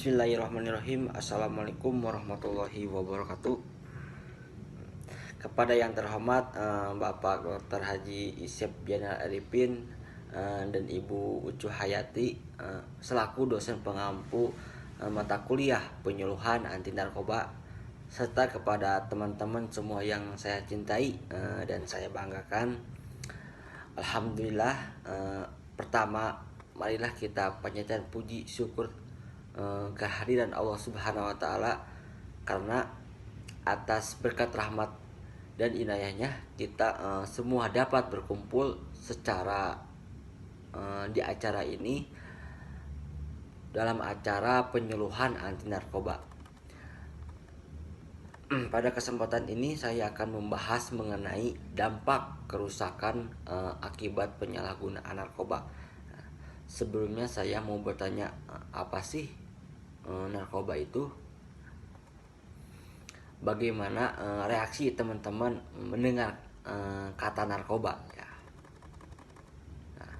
Bismillahirrahmanirrahim. Assalamualaikum warahmatullahi wabarakatuh. Kepada yang terhormat Bapak Dr. Haji Isep Jainal Arifin dan Ibu Ucu Hayati selaku dosen pengampu mata kuliah penyuluhan anti narkoba, serta kepada teman-teman semua yang saya cintai dan saya banggakan. Alhamdulillah, pertama marilah kita panjatkan puji syukur kehadiran Allah Subhanahu wa taala, karena atas berkat rahmat dan inayahnya kita semua dapat berkumpul secara di acara ini dalam acara penyuluhan anti narkoba. Pada kesempatan ini saya akan membahas mengenai dampak kerusakan akibat penyalahgunaan narkoba. Sebelumnya saya mau bertanya, apa sih narkoba itu? Bagaimana reaksi teman-teman mendengar kata narkoba? Ya. Nah,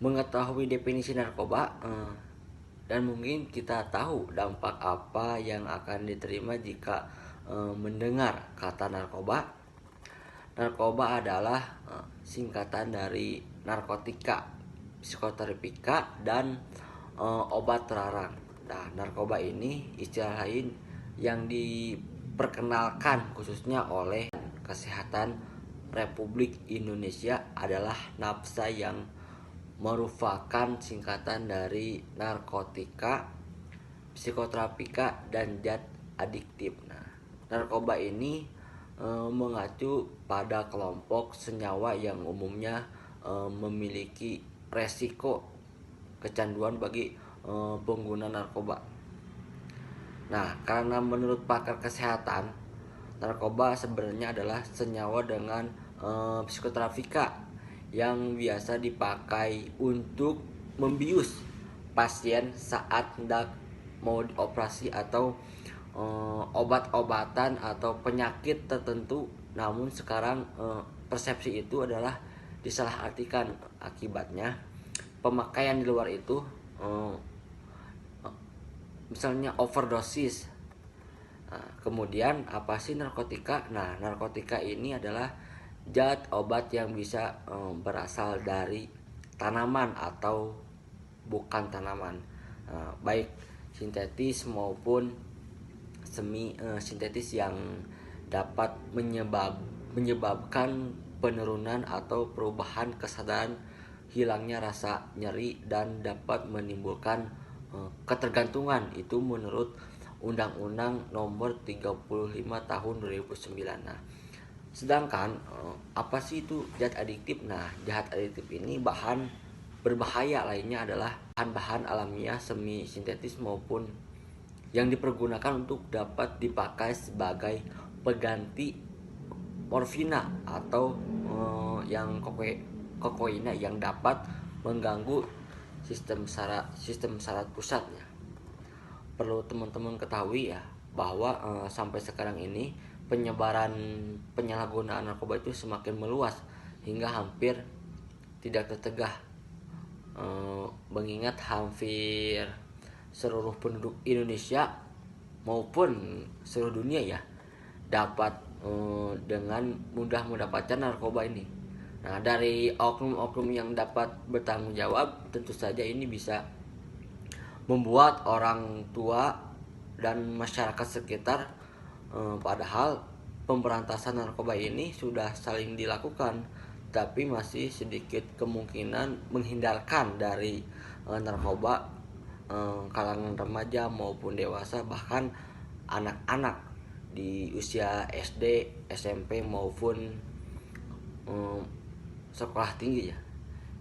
mengetahui definisi narkoba dan mungkin kita tahu dampak apa yang akan diterima jika mendengar kata narkoba. Narkoba adalah singkatan dari narkotika, psikotropika, dan obat terlarang. Nah, narkoba ini istilah lain yang diperkenalkan khususnya oleh Kesehatan Republik Indonesia adalah NAPSA, yang merupakan singkatan dari narkotika, psikotropika, dan zat adiktif. Nah, narkoba ini mengacu pada kelompok senyawa yang umumnya memiliki resiko kecanduan bagi pengguna narkoba. Nah, karena menurut pakar kesehatan, narkoba sebenarnya adalah senyawa dengan psikotropika yang biasa dipakai untuk membius pasien saat hendak mau dioperasi atau obat-obatan atau penyakit tertentu. Namun sekarang persepsi itu adalah disalahartikan. Akibatnya pemakaian di luar itu misalnya overdosis. Nah, kemudian apa sih narkotika? Nah, narkotika ini adalah zat obat yang bisa berasal dari tanaman atau bukan tanaman, baik sintetis maupun semi sintetis, yang dapat menyebabkan penurunan atau perubahan kesadaran, hilangnya rasa nyeri, dan dapat menimbulkan ketergantungan. Itu menurut Undang-Undang Nomor 35 Tahun 2009. Nah, sedangkan apa sih itu zat adiktif? Nah, zat adiktif ini bahan berbahaya lainnya adalah bahan-bahan alamiah semi sintetis maupun yang dipergunakan untuk dapat dipakai sebagai pengganti morfina atau yang kokaina yang dapat mengganggu sistem saraf pusatnya. Perlu teman-teman ketahui ya, bahwa sampai sekarang ini penyebaran penyalahgunaan narkoba itu semakin meluas hingga hampir tidak tercegah, mengingat hampir seluruh penduduk Indonesia maupun seluruh dunia ya dapat dengan mudah mendapatkan narkoba ini. Nah, dari oknum-oknum yang dapat bertanggung jawab, tentu saja ini bisa membuat orang tua dan masyarakat sekitar, padahal pemberantasan narkoba ini sudah saling dilakukan, tapi masih sedikit kemungkinan menghindarkan dari narkoba kalangan remaja maupun dewasa, bahkan anak-anak di usia SD, SMP maupun sekolah tinggi ya,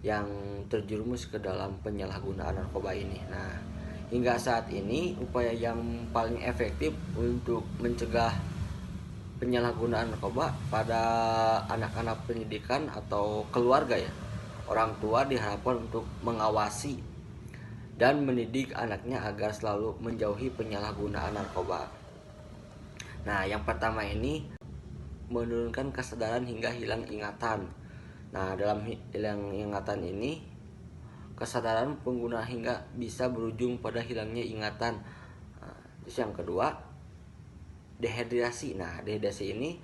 yang terjerumus ke dalam penyalahgunaan narkoba ini. Nah, hingga saat ini upaya yang paling efektif untuk mencegah penyalahgunaan narkoba pada anak-anak pendidikan atau keluarga ya, orang tua diharapkan untuk mengawasi dan mendidik anaknya agar selalu menjauhi penyalahgunaan narkoba. Nah, yang pertama ini menurunkan kesadaran hingga hilang ingatan. Nah, dalam hilang ingatan ini, kesadaran pengguna hingga bisa berujung pada hilangnya ingatan Terus yang kedua, dehidrasi. Nah, dehidrasi ini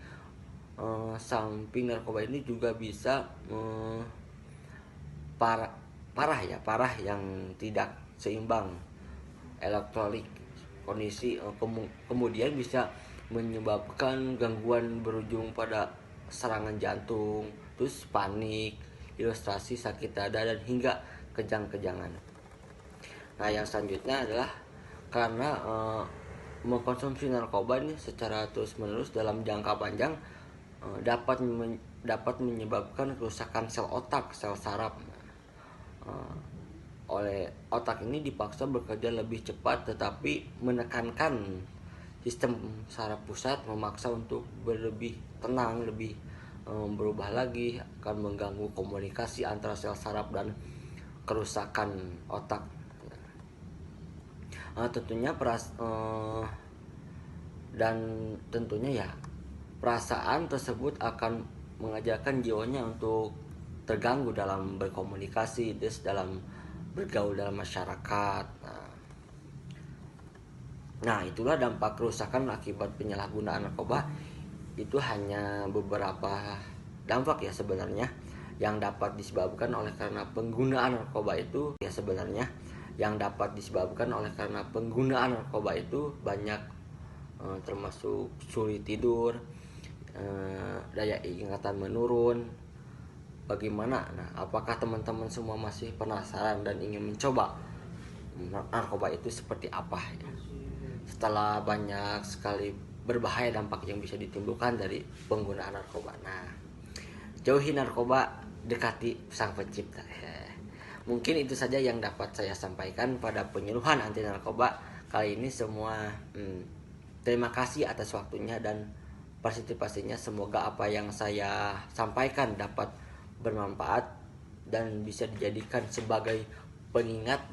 samping narkoba ini juga bisa parah parah yang tidak seimbang elektrolit kondisi, kemudian bisa menyebabkan gangguan berujung pada serangan jantung, terus panik, ilustrasi sakit dada, dan hingga kejang-kejangan. Nah, yang selanjutnya adalah karena mengkonsumsi narkoba ini secara terus-menerus dalam jangka panjang dapat menyebabkan kerusakan sel otak, sel saraf. Oleh otak ini dipaksa bekerja lebih cepat, tetapi menekankan sistem saraf pusat memaksa untuk lebih tenang, lebih berubah lagi, akan mengganggu komunikasi antara sel saraf dan kerusakan otak. Tentunya ya perasaan tersebut akan mengajarkan jiwanya untuk terganggu dalam berkomunikasi, dalam bergaul dalam masyarakat. Nah, itulah dampak kerusakan akibat penyalahgunaan narkoba. Itu hanya beberapa dampak ya sebenarnya yang dapat disebabkan oleh karena penggunaan narkoba itu banyak, termasuk sulit tidur, daya ingatan menurun. Bagaimana? Nah, apakah teman-teman semua masih penasaran dan ingin mencoba narkoba itu seperti apa ya? Setelah banyak sekali berbahaya dampak yang bisa ditimbulkan dari penggunaan narkoba. Nah, jauhi narkoba, dekati sang pencipta. Mungkin itu saja yang dapat saya sampaikan pada penyuluhan anti narkoba kali ini semua. Terima kasih atas waktunya dan partisipasinya. Semoga apa yang saya sampaikan dapat bermanfaat dan bisa dijadikan sebagai pengingat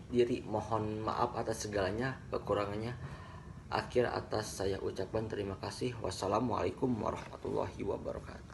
diri. Mohon maaf atas segalanya kekurangannya. Akhir atas saya ucapkan terima kasih. Wassalamualaikum warahmatullahi wabarakatuh.